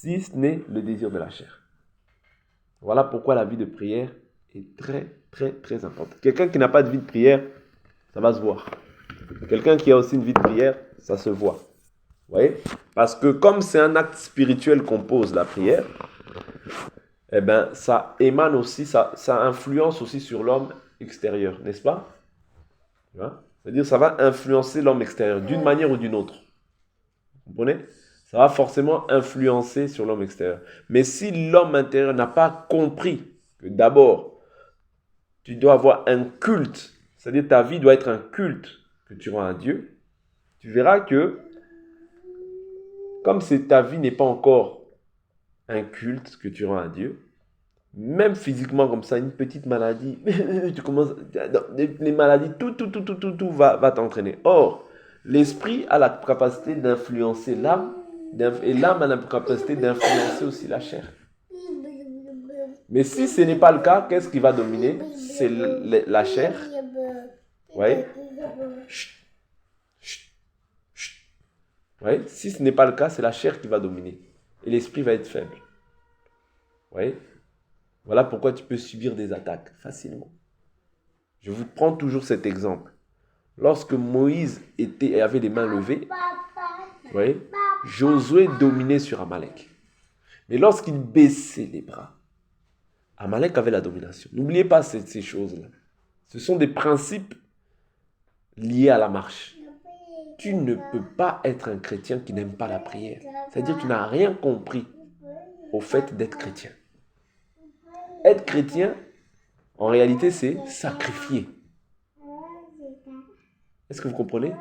si ce n'est le désir de la chair. Voilà pourquoi la vie de prière est très, très, très importante. Quelqu'un qui n'a pas de vie de prière, ça va se voir. Quelqu'un qui a aussi une vie de prière, ça se voit. Vous voyez? Parce que comme c'est un acte spirituel qu'on pose, la prière, eh ben, ça émane aussi, ça influence aussi sur l'homme extérieur, n'est-ce pas? C'est-à-dire ça va influencer l'homme extérieur d'une manière ou d'une autre. Vous comprenez? Ça va forcément influencer sur l'homme extérieur. Mais si l'homme intérieur n'a pas compris que d'abord, tu dois avoir un culte, c'est-à-dire ta vie doit être un culte que tu rends à Dieu, tu verras que comme ta vie n'est pas encore un culte que tu rends à Dieu, même physiquement comme ça, une petite maladie, tu commences, les maladies, tout va t'entraîner. Or, l'esprit a la capacité d'influencer l'âme, et l'âme a la capacité d'influencer aussi la chair. Mais si ce n'est pas le cas, qu'est-ce qui va dominer? C'est la chair. Vous voyez? Ouais, si ce n'est pas le cas, c'est la chair qui va dominer. Et l'esprit va être faible. Vous voyez? Voilà pourquoi tu peux subir des attaques facilement. Je vous prends toujours cet exemple. Lorsque Moïse avait les mains levées, vous voyez, Josué dominait sur Amalek. Mais lorsqu'il baissait les bras, Amalek avait la domination. N'oubliez pas ces choses-là. Ce sont des principes liés à la marche. Tu ne peux pas être un chrétien qui n'aime pas la prière. C'est-à-dire que tu n'as rien compris au fait d'être chrétien. Être chrétien, en réalité, c'est sacrifier. Est-ce que vous comprenez?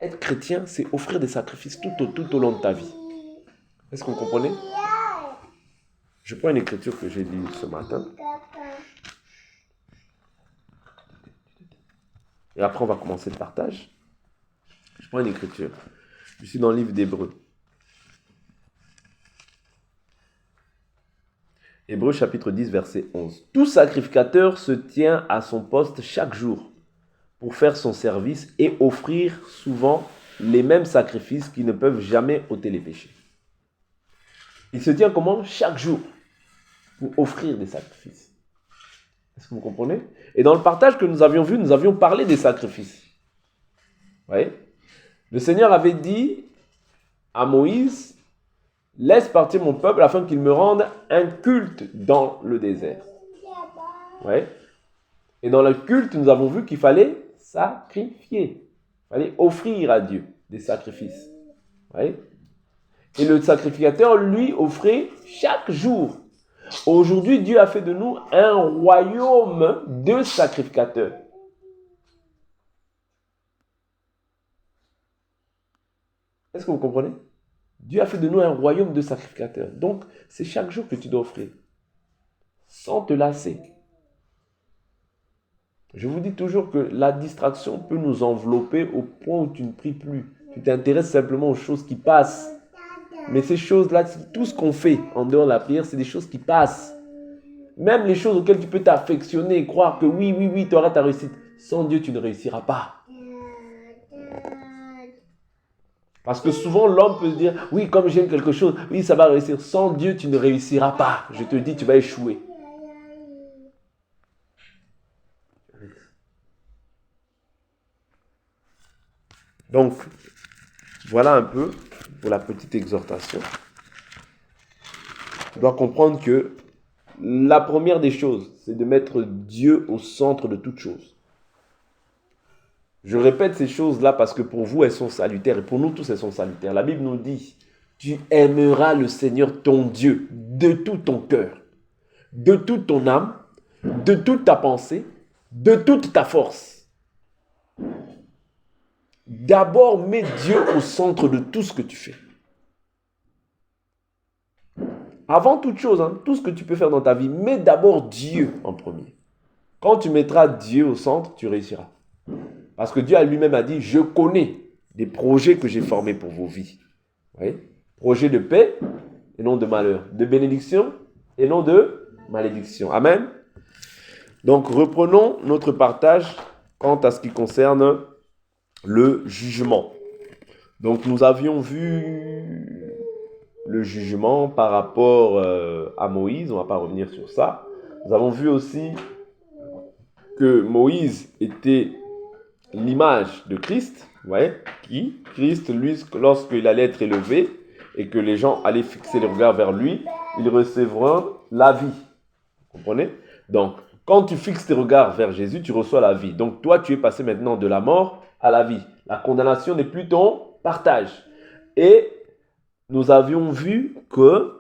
Être chrétien, c'est offrir des sacrifices tout au long de ta vie. Est-ce que vous comprenez? Je prends une écriture que j'ai lue ce matin. Et après, on va commencer le partage. Je prends une écriture. Je suis dans le livre d'Hébreux. Hébreux chapitre 10, verset 11. Tout sacrificateur se tient à son poste chaque jour pour faire son service et offrir souvent les mêmes sacrifices qui ne peuvent jamais ôter les péchés. Il se tient comment? Chaque jour pour offrir des sacrifices. Est-ce que vous comprenez? Et dans le partage que nous avions vu, nous avions parlé des sacrifices. Vous voyez? Le Seigneur avait dit à Moïse, laisse partir mon peuple afin qu'il me rende un culte dans le désert. Ouais. Et dans le culte, nous avons vu qu'il fallait sacrifier. Il fallait offrir à Dieu des sacrifices. Ouais. Et le sacrificateur, lui, offrait chaque jour. Aujourd'hui, Dieu a fait de nous un royaume de sacrificateurs. Est-ce que vous comprenez? Dieu a fait de nous un royaume de sacrificateurs. Donc, c'est chaque jour que tu dois offrir. Sans te lasser. Je vous dis toujours que la distraction peut nous envelopper au point où tu ne pries plus. Tu t'intéresses simplement aux choses qui passent. Mais ces choses-là, tout ce qu'on fait en dehors de la prière, c'est des choses qui passent. Même les choses auxquelles tu peux t'affectionner et croire que oui, tu auras ta réussite. Sans Dieu, tu ne réussiras pas. Parce que souvent, l'homme peut se dire, oui, comme j'aime quelque chose, oui, ça va réussir. Sans Dieu, tu ne réussiras pas. Je te dis, tu vas échouer. Donc, voilà un peu pour la petite exhortation. Tu dois comprendre que la première des choses, c'est de mettre Dieu au centre de toute chose. Je répète ces choses-là parce que pour vous, elles sont salutaires et pour nous tous, elles sont salutaires. La Bible nous dit, tu aimeras le Seigneur ton Dieu de tout ton cœur, de toute ton âme, de toute ta pensée, de toute ta force. D'abord, mets Dieu au centre de tout ce que tu fais. Avant toute chose, tout ce que tu peux faire dans ta vie, mets d'abord Dieu en premier. Quand tu mettras Dieu au centre, tu réussiras. Parce que Dieu lui-même a dit, je connais des projets que j'ai formés pour vos vies. Vous voyez? Projets de paix et non de malheur. De bénédiction et non de malédiction. Amen. Donc, reprenons notre partage quant à ce qui concerne le jugement. Donc nous avions vu le jugement par rapport à Moïse, on ne va pas revenir sur ça. Nous avons vu aussi que Moïse était l'image de Christ, Christ, lui, lorsqu'il allait être élevé et que les gens allaient fixer le regard vers lui, ils recevront la vie. Vous comprenez? Donc, quand tu fixes tes regards vers Jésus, tu reçois la vie. Donc, toi, tu es passé maintenant de la mort à la vie. La condamnation n'est plus ton partage. Et nous avions vu que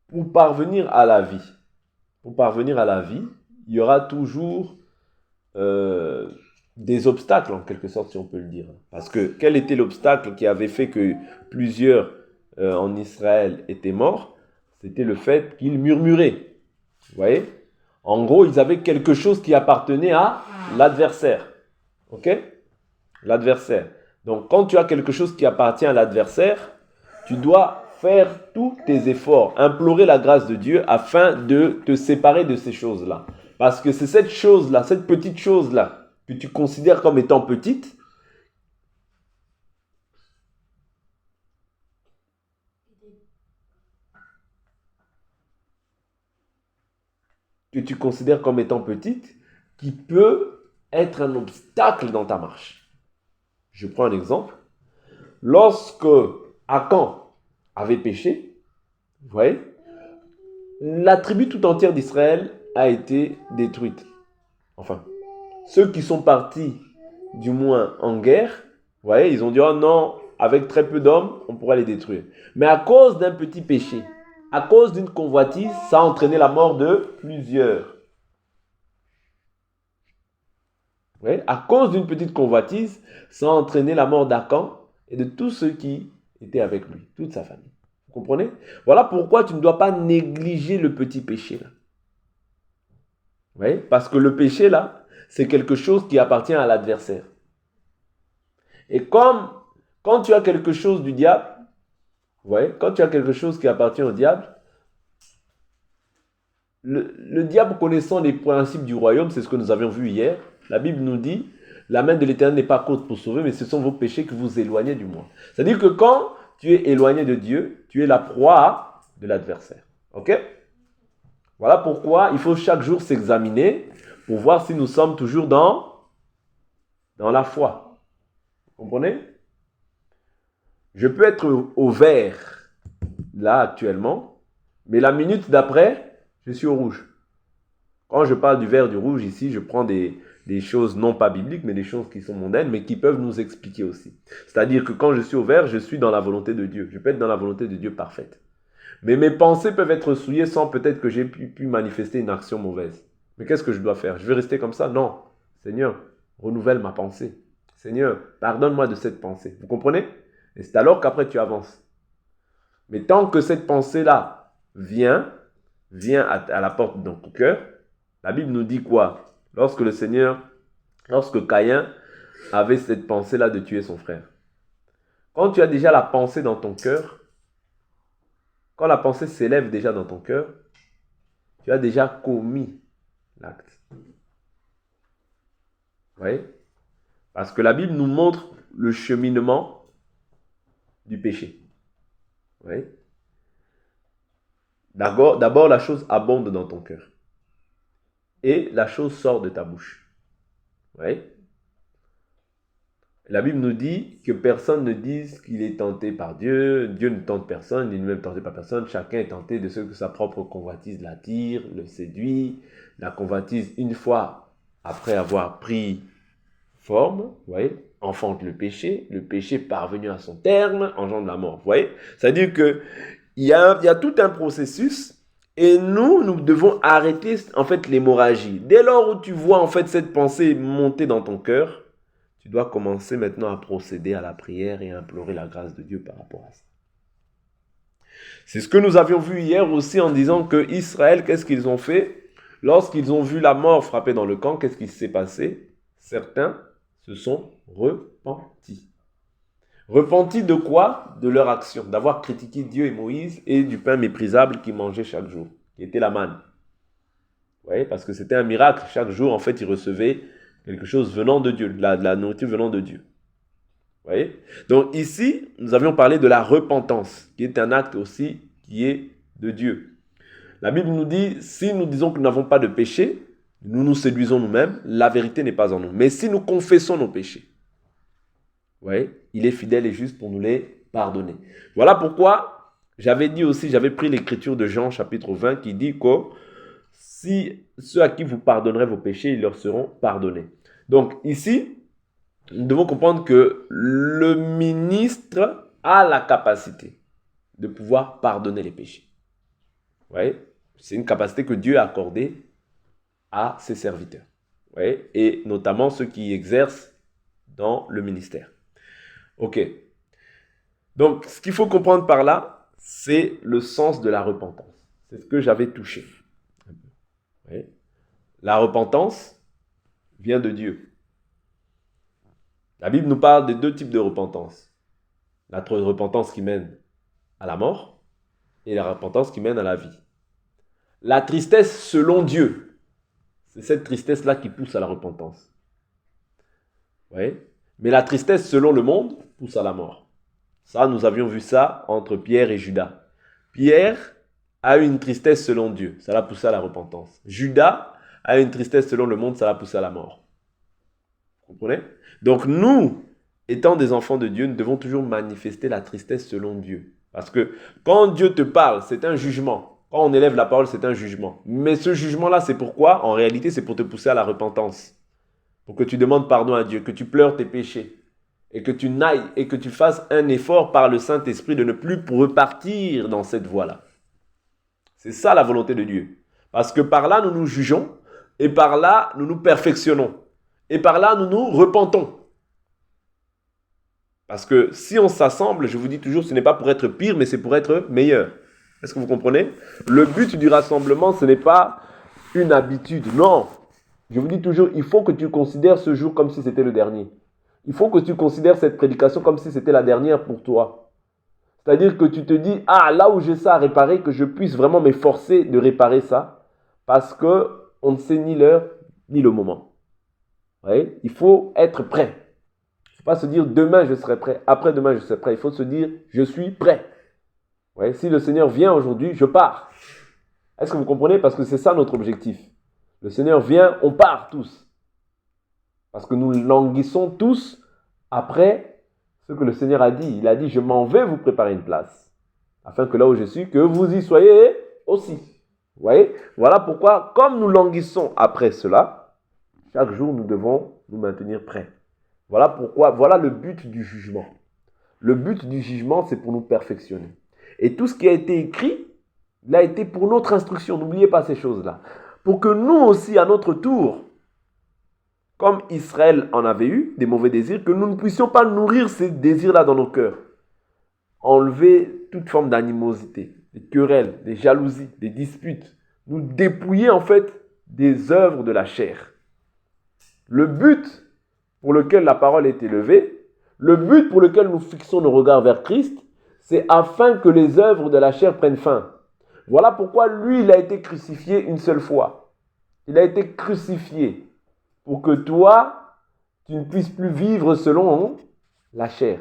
pour parvenir à la vie, il y aura toujours des obstacles, en quelque sorte, si on peut le dire. Parce que quel était l'obstacle qui avait fait que plusieurs en Israël étaient morts? C'était le fait qu'ils murmuraient. Vous voyez? En gros, ils avaient quelque chose qui appartenait à l'adversaire. Ok? L'adversaire. Donc, quand tu as quelque chose qui appartient à l'adversaire, tu dois faire tous tes efforts, implorer la grâce de Dieu afin de te séparer de ces choses-là. Parce que c'est cette chose-là, cette petite chose-là, que tu considères comme étant petite, qui peut être un obstacle dans ta marche. Je prends un exemple. Lorsque Akan avait péché, vous voyez, la tribu tout entière d'Israël a été détruite. Enfin, ceux qui sont partis, du moins en guerre, vous voyez, ils ont dit, oh non, avec très peu d'hommes, on pourra les détruire. Mais à cause d'un petit péché, à cause d'une convoitise, ça a entraîné la mort de plusieurs. Vous voyez, à cause d'une petite convoitise, ça a entraîné la mort d'Akan et de tous ceux qui étaient avec lui, toute sa famille. Vous comprenez? Voilà pourquoi tu ne dois pas négliger le petit péché là. Vous voyez? Parce que le péché là, c'est quelque chose qui appartient à l'adversaire. Et comme quand tu as quelque chose du diable, vous voyez, quand tu as quelque chose qui appartient au diable, le diable connaissant les principes du royaume, c'est ce que nous avions vu hier, la Bible nous dit, la main de l'Éternel n'est pas courte pour sauver, mais ce sont vos péchés que vous éloignez du moi. C'est-à-dire que quand tu es éloigné de Dieu, tu es la proie de l'adversaire. Ok? Voilà pourquoi il faut chaque jour s'examiner pour voir si nous sommes toujours dans la foi. Vous comprenez? Je peux être au vert, là actuellement, mais la minute d'après, je suis au rouge. Quand je parle du vert, du rouge, ici, je prends des choses non pas bibliques, mais des choses qui sont mondaines, mais qui peuvent nous expliquer aussi. C'est-à-dire que quand je suis au vert, je suis dans la volonté de Dieu. Je peux être dans la volonté de Dieu parfaite. Mais mes pensées peuvent être souillées sans peut-être que j'ai pu manifester une action mauvaise. Mais qu'est-ce que je dois faire? Je vais rester comme ça? Non. Seigneur, renouvelle ma pensée. Seigneur, pardonne-moi de cette pensée. Vous comprenez? Et c'est alors qu'après tu avances. Mais tant que cette pensée-là vient à la porte de ton cœur, la Bible nous dit quoi? Lorsque Caïn avait cette pensée-là de tuer son frère. Quand tu as déjà la pensée dans ton cœur, quand la pensée s'élève déjà dans ton cœur, tu as déjà commis l'acte. Vous voyez? Parce que la Bible nous montre le cheminement du péché. Vous voyez? D'abord, la chose abonde dans ton cœur. Et la chose sort de ta bouche. Vous voyez? La Bible nous dit que personne ne dise qu'il est tenté par Dieu. Dieu ne tente personne, il n'est même tenté par personne. Chacun est tenté de ce que sa propre convoitise l'attire, le séduit. La convoitise, une fois après avoir pris forme, vous voyez, enfante le péché. Le péché parvenu à son terme engendre la mort. Vous voyez? C'est-à-dire qu'il y a tout un processus. Et nous devons arrêter en fait l'hémorragie. Dès lors où tu vois en fait cette pensée monter dans ton cœur, tu dois commencer maintenant à procéder à la prière et à implorer la grâce de Dieu par rapport à ça. C'est ce que nous avions vu hier aussi en disant que Israël, qu'est-ce qu'ils ont fait? Lorsqu'ils ont vu la mort frapper dans le camp, qu'est-ce qui s'est passé? Certains se sont repentis. Repentis de quoi? De leur action, d'avoir critiqué Dieu et Moïse et du pain méprisable qu'ils mangeaient chaque jour, qui était la manne. Vous voyez, parce que c'était un miracle. Chaque jour, en fait, ils recevaient quelque chose venant de Dieu, de la nourriture venant de Dieu. Vous voyez? Donc ici, nous avions parlé de la repentance, qui est un acte aussi qui est de Dieu. La Bible nous dit, si nous disons que nous n'avons pas de péché, nous nous séduisons nous-mêmes, la vérité n'est pas en nous. Mais si nous confessons nos péchés, vous voyez, il est fidèle et juste pour nous les pardonner. Voilà pourquoi j'avais pris l'écriture de Jean chapitre 20 qui dit que si ceux à qui vous pardonnerez vos péchés, ils leur seront pardonnés. Donc ici, nous devons comprendre que le ministre a la capacité de pouvoir pardonner les péchés. Vous voyez, c'est une capacité que Dieu a accordée à ses serviteurs. Vous voyez, et notamment ceux qui exercent dans le ministère. Ok. Donc, ce qu'il faut comprendre par là, c'est le sens de la repentance. C'est ce que j'avais touché. Vous voyez, la repentance vient de Dieu. La Bible nous parle de deux types de repentance. La repentance qui mène à la mort et la repentance qui mène à la vie. La tristesse selon Dieu, c'est cette tristesse-là qui pousse à la repentance. Vous voyez? Mais la tristesse selon le monde pousse à la mort. Ça, nous avions vu ça entre Pierre et Judas. Pierre a eu une tristesse selon Dieu, ça l'a poussé à la repentance. Judas a eu une tristesse selon le monde, ça l'a poussé à la mort. Vous comprenez? Donc nous, étant des enfants de Dieu, nous devons toujours manifester la tristesse selon Dieu. Parce que quand Dieu te parle, c'est un jugement. Quand on élève la parole, c'est un jugement. Mais ce jugement-là, c'est pourquoi? En réalité, c'est pour te pousser à la repentance. Pour que tu demandes pardon à Dieu, que tu pleures tes péchés. Et que tu n'ailles et que tu fasses un effort par le Saint-Esprit de ne plus repartir dans cette voie-là. C'est ça la volonté de Dieu. Parce que par là, nous nous jugeons. Et par là, nous nous perfectionnons. Et par là, nous nous repentons. Parce que si on s'assemble, je vous dis toujours, ce n'est pas pour être pire, mais c'est pour être meilleur. Est-ce que vous comprenez? Le but du rassemblement, ce n'est pas une habitude. Non. Je vous dis toujours, il faut que tu considères ce jour comme si c'était le dernier. Il faut que tu considères cette prédication comme si c'était la dernière pour toi. C'est-à-dire que tu te dis, ah, là où j'ai ça à réparer, que je puisse vraiment m'efforcer de réparer ça, parce qu'on ne sait ni l'heure, ni le moment. Vous voyez? Il faut être prêt. Il ne faut pas se dire, demain je serai prêt, après-demain je serai prêt. Il faut se dire, je suis prêt. Vous voyez? Si le Seigneur vient aujourd'hui, je pars. Est-ce que vous comprenez? Parce que c'est ça notre objectif. Le Seigneur vient, on part tous. Parce que nous languissons tous après ce que le Seigneur a dit. Il a dit, je m'en vais vous préparer une place. Afin que là où je suis, que vous y soyez aussi. Vous voyez? Voilà pourquoi, comme nous languissons après cela, chaque jour nous devons nous maintenir prêts. Voilà pourquoi, voilà le but du jugement. Le but du jugement, c'est pour nous perfectionner. Et tout ce qui a été écrit, il a été pour notre instruction. N'oubliez pas ces choses-là. Pour que nous aussi, à notre tour, comme Israël en avait eu, des mauvais désirs, que nous ne puissions pas nourrir ces désirs-là dans nos cœurs. Enlever toute forme d'animosité, des querelles, des jalousies, des disputes. Nous dépouiller en fait des œuvres de la chair. Le but pour lequel la parole est élevée, le but pour lequel nous fixons nos regards vers Christ, c'est afin que les œuvres de la chair prennent fin. Voilà pourquoi lui, il a été crucifié une seule fois. Il a été crucifié pour que toi, tu ne puisses plus vivre selon la chair.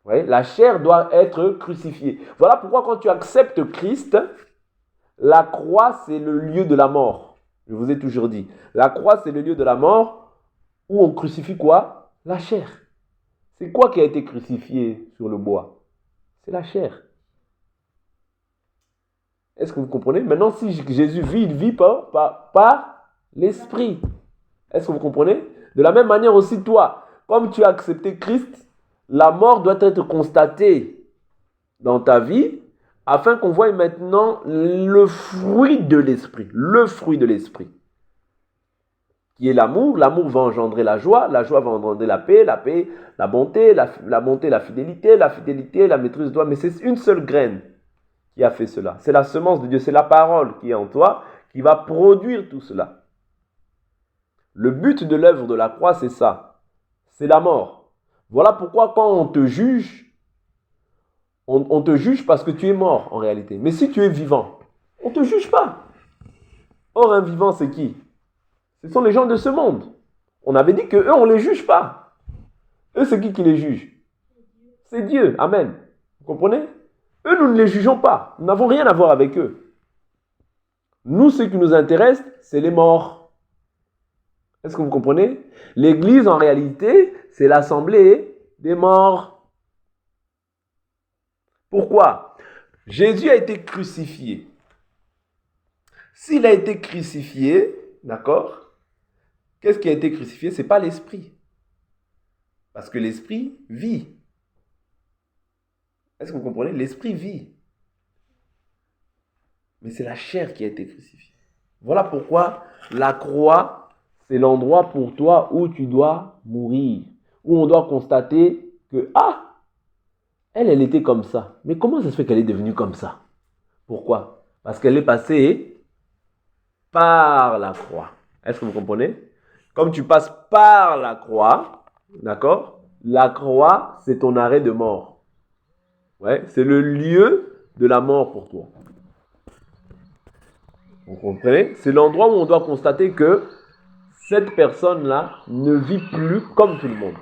Ouais, la chair doit être crucifiée. Voilà pourquoi quand tu acceptes Christ, la croix, c'est le lieu de la mort. Je vous ai toujours dit. La croix, c'est le lieu de la mort où on crucifie quoi? La chair. C'est quoi qui a été crucifié sur le bois? C'est la chair. Est-ce que vous comprenez? Maintenant, si Jésus vit, il vit par l'Esprit. Est-ce que vous comprenez? De la même manière aussi, toi, comme tu as accepté Christ, la mort doit être constatée dans ta vie afin qu'on voie maintenant le fruit de l'Esprit. Le fruit de l'Esprit. Qui est l'amour. L'amour va engendrer la joie va engendrer la paix, la bonté, la bonté, la fidélité, la maîtrise de toi. Mais c'est une seule graine qui a fait cela. C'est la semence de Dieu, c'est la parole qui est en toi, qui va produire tout cela. Le but de l'œuvre de la croix, c'est ça. C'est la mort. Voilà pourquoi quand on te juge, on te juge parce que tu es mort en réalité. Mais si tu es vivant, on ne te juge pas. Or, un vivant, c'est qui? Ce sont les gens de ce monde. On avait dit qu'eux, on ne les juge pas. Eux, c'est qui les juge? C'est Dieu. Amen. Vous comprenez? Eux, nous ne les jugeons pas. Nous n'avons rien à voir avec eux. Nous, ce qui nous intéresse, c'est les morts. Est-ce que vous comprenez? L'Église, en réalité, c'est l'assemblée des morts. Pourquoi? Jésus a été crucifié. S'il a été crucifié, d'accord? Qu'est-ce qui a été crucifié? Ce n'est pas l'esprit. Parce que l'esprit vit. Est-ce que vous comprenez? L'esprit vit. Mais c'est la chair qui a été crucifiée. Voilà pourquoi la croix, c'est l'endroit pour toi où tu dois mourir. Où on doit constater que, elle était comme ça. Mais comment ça se fait qu'elle est devenue comme ça? Pourquoi? Parce qu'elle est passée par la croix. Est-ce que vous comprenez? Comme tu passes par la croix, d'accord? La croix, c'est ton arrêt de mort. Ouais, c'est le lieu de la mort pour toi. Vous comprenez? C'est l'endroit où on doit constater que cette personne-là ne vit plus comme tout le monde.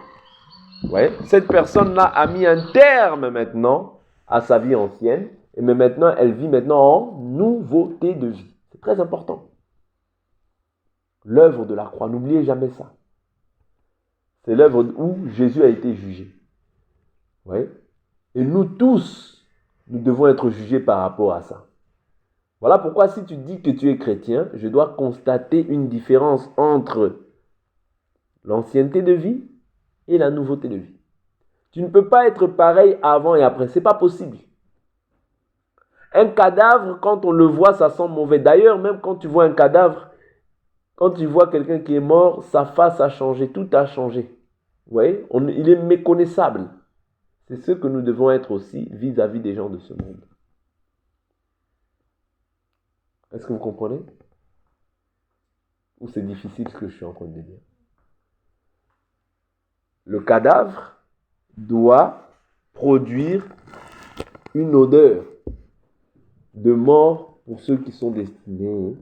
Ouais, cette personne-là a mis un terme maintenant à sa vie ancienne, mais maintenant, elle vit maintenant en nouveauté de vie. C'est très important. L'œuvre de la croix, n'oubliez jamais ça. C'est l'œuvre où Jésus a été jugé. Ouais. Et nous tous, nous devons être jugés par rapport à ça. Voilà pourquoi si tu dis que tu es chrétien, je dois constater une différence entre l'ancienneté de vie et la nouveauté de vie. Tu ne peux pas être pareil avant et après, ce n'est pas possible. Un cadavre, quand on le voit, ça sent mauvais. D'ailleurs, même quand tu vois un cadavre, quand tu vois quelqu'un qui est mort, sa face a changé, tout a changé. Vous voyez, il est méconnaissable. C'est ce que nous devons être aussi vis-à-vis des gens de ce monde. Est-ce que vous comprenez? Ou c'est difficile ce que je suis en train de dire? Le cadavre doit produire une odeur de mort pour ceux qui sont destinés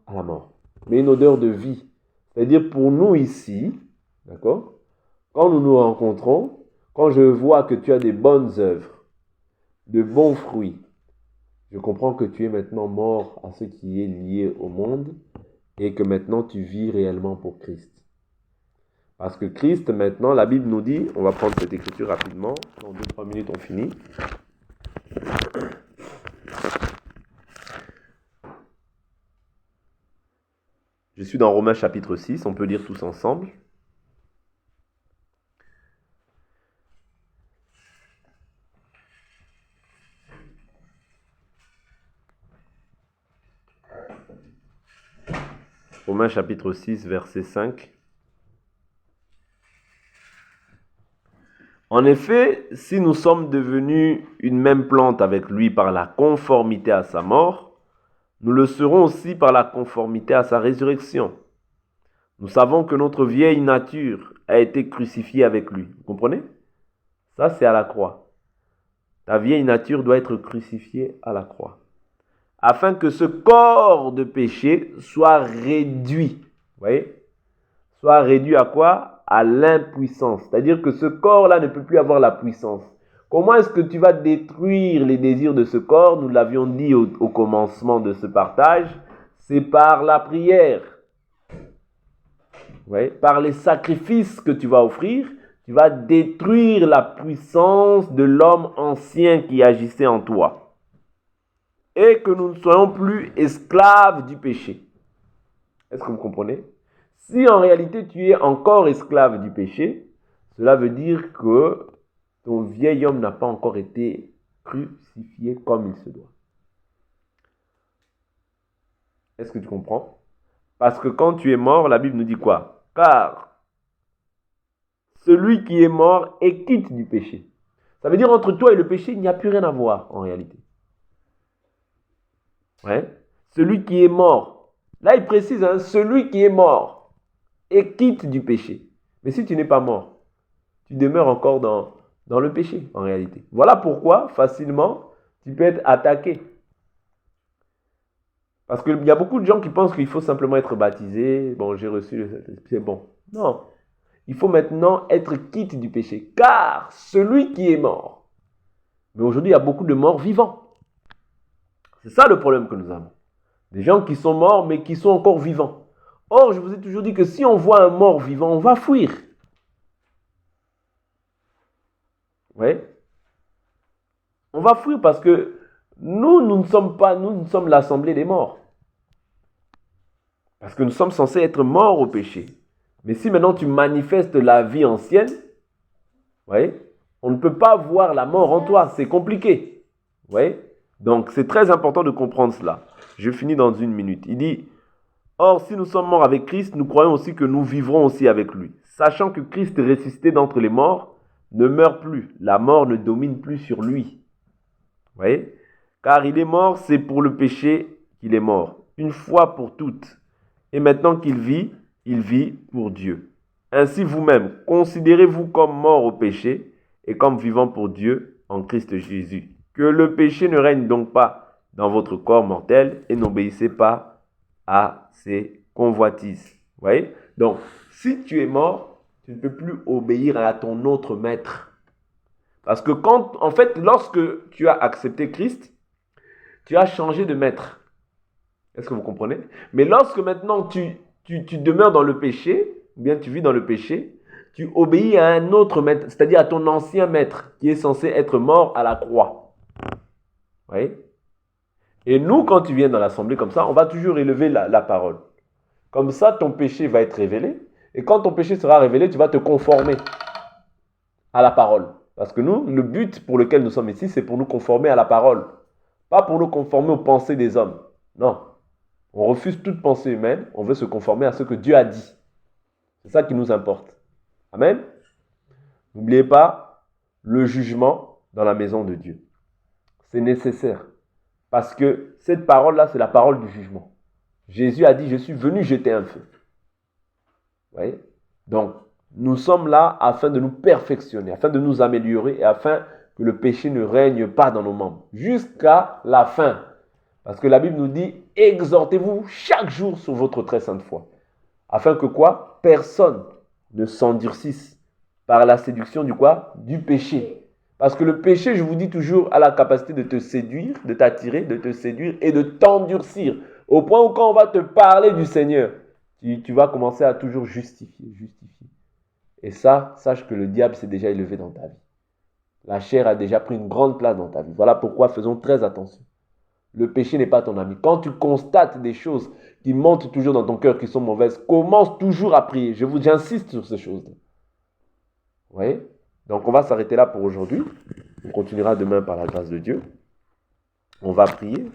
à la mort. Mais une odeur de vie. C'est-à-dire pour nous ici, d'accord? Quand nous nous rencontrons, quand je vois que tu as des bonnes œuvres, de bons fruits, je comprends que tu es maintenant mort à ce qui est lié au monde et que maintenant tu vis réellement pour Christ. Parce que Christ, maintenant, la Bible nous dit, on va prendre cette écriture rapidement, dans 2-3 minutes on finit. Je suis dans Romains chapitre 6, on peut lire tous ensemble. Romains chapitre 6, verset 5. En effet, si nous sommes devenus une même plante avec lui par la conformité à sa mort, nous le serons aussi par la conformité à sa résurrection. Nous savons que notre vieille nature a été crucifiée avec lui. Vous comprenez? Ça, c'est à la croix. Ta vieille nature doit être crucifiée à la croix. Afin que ce corps de péché soit réduit. Vous voyez? Soit réduit à quoi? À l'impuissance. C'est-à-dire que ce corps-là ne peut plus avoir la puissance. Comment est-ce que tu vas détruire les désirs de ce corps? Nous l'avions dit au commencement de ce partage. C'est par la prière. Ouais, par les sacrifices que tu vas offrir, tu vas détruire la puissance de l'homme ancien qui agissait en toi. Et que nous ne soyons plus esclaves du péché. Est-ce que vous comprenez? Si en réalité tu es encore esclave du péché, cela veut dire que ton vieil homme n'a pas encore été crucifié comme il se doit. Est-ce que tu comprends? Parce que quand tu es mort, la Bible nous dit quoi? Car celui qui est mort est quitte du péché. Ça veut dire entre toi et le péché, il n'y a plus rien à voir en réalité. Ouais. Celui qui est mort. Là, il précise, celui qui est mort est quitte du péché. Mais si tu n'es pas mort, tu demeures encore dans le péché en réalité. Voilà pourquoi, facilement, tu peux être attaqué. Parce qu'il y a beaucoup de gens qui pensent qu'il faut simplement être baptisé. Bon, j'ai reçu le... C'est bon. Non. Il faut maintenant être quitte du péché, car celui qui est mort. Mais aujourd'hui, il y a beaucoup de morts vivants. C'est ça le problème que nous avons. Des gens qui sont morts, mais qui sont encore vivants. Or, je vous ai toujours dit que si on voit un mort vivant, on va fuir. Oui. On va fuir parce que nous ne sommes l'assemblée des morts. Parce que nous sommes censés être morts au péché. Mais si maintenant tu manifestes la vie ancienne, oui, on ne peut pas voir la mort en toi. C'est compliqué. Oui. Donc, c'est très important de comprendre cela. Je finis dans 1 minute. Il dit, or, si nous sommes morts avec Christ, nous croyons aussi que nous vivrons aussi avec lui. Sachant que Christ ressuscité d'entre les morts ne meurt plus. La mort ne domine plus sur lui. Vous voyez? Car il est mort, c'est pour le péché qu'il est mort. Une fois pour toutes. Et maintenant qu'il vit, il vit pour Dieu. Ainsi vous-même, considérez-vous comme mort au péché et comme vivant pour Dieu en Christ Jésus. Que le péché ne règne donc pas dans votre corps mortel et n'obéissez pas à ses convoitises. Vous voyez? Donc, si tu es mort, tu ne peux plus obéir à ton autre maître. Parce que lorsque tu as accepté Christ, tu as changé de maître. Est-ce que vous comprenez? Mais lorsque maintenant tu demeures dans le péché, ou bien tu vis dans le péché, tu obéis à un autre maître, c'est-à-dire à ton ancien maître, qui est censé être mort à la croix. Vous voyez? Et nous, quand tu viens dans l'assemblée comme ça, on va toujours élever la parole. Comme ça, ton péché va être révélé. Et quand ton péché sera révélé, tu vas te conformer à la parole. Parce que nous, le but pour lequel nous sommes ici, c'est pour nous conformer à la parole. Pas pour nous conformer aux pensées des hommes. Non. On refuse toute pensée humaine. On veut se conformer à ce que Dieu a dit. C'est ça qui nous importe. Amen. N'oubliez pas le jugement dans la maison de Dieu. C'est nécessaire. Parce que cette parole-là, c'est la parole du jugement. Jésus a dit, je suis venu jeter un feu. Vous voyez? Donc, nous sommes là afin de nous perfectionner, afin de nous améliorer et afin que le péché ne règne pas dans nos membres. Jusqu'à la fin. Parce que la Bible nous dit, exhortez-vous chaque jour sur votre très sainte foi. Afin que quoi? Personne ne s'endurcisse par la séduction du quoi? Du péché. Parce que le péché, je vous dis toujours, a la capacité de te séduire, de t'attirer, de te séduire et de t'endurcir. Au point où quand on va te parler du Seigneur, tu vas commencer à toujours justifier. Et ça, sache que le diable s'est déjà élevé dans ta vie. La chair a déjà pris une grande place dans ta vie. Voilà pourquoi faisons très attention. Le péché n'est pas ton ami. Quand tu constates des choses qui montent toujours dans ton cœur qui sont mauvaises, commence toujours à prier. J'insiste sur ces choses-là. Vous voyez? Donc on va s'arrêter là pour aujourd'hui. On continuera demain par la grâce de Dieu. On va prier.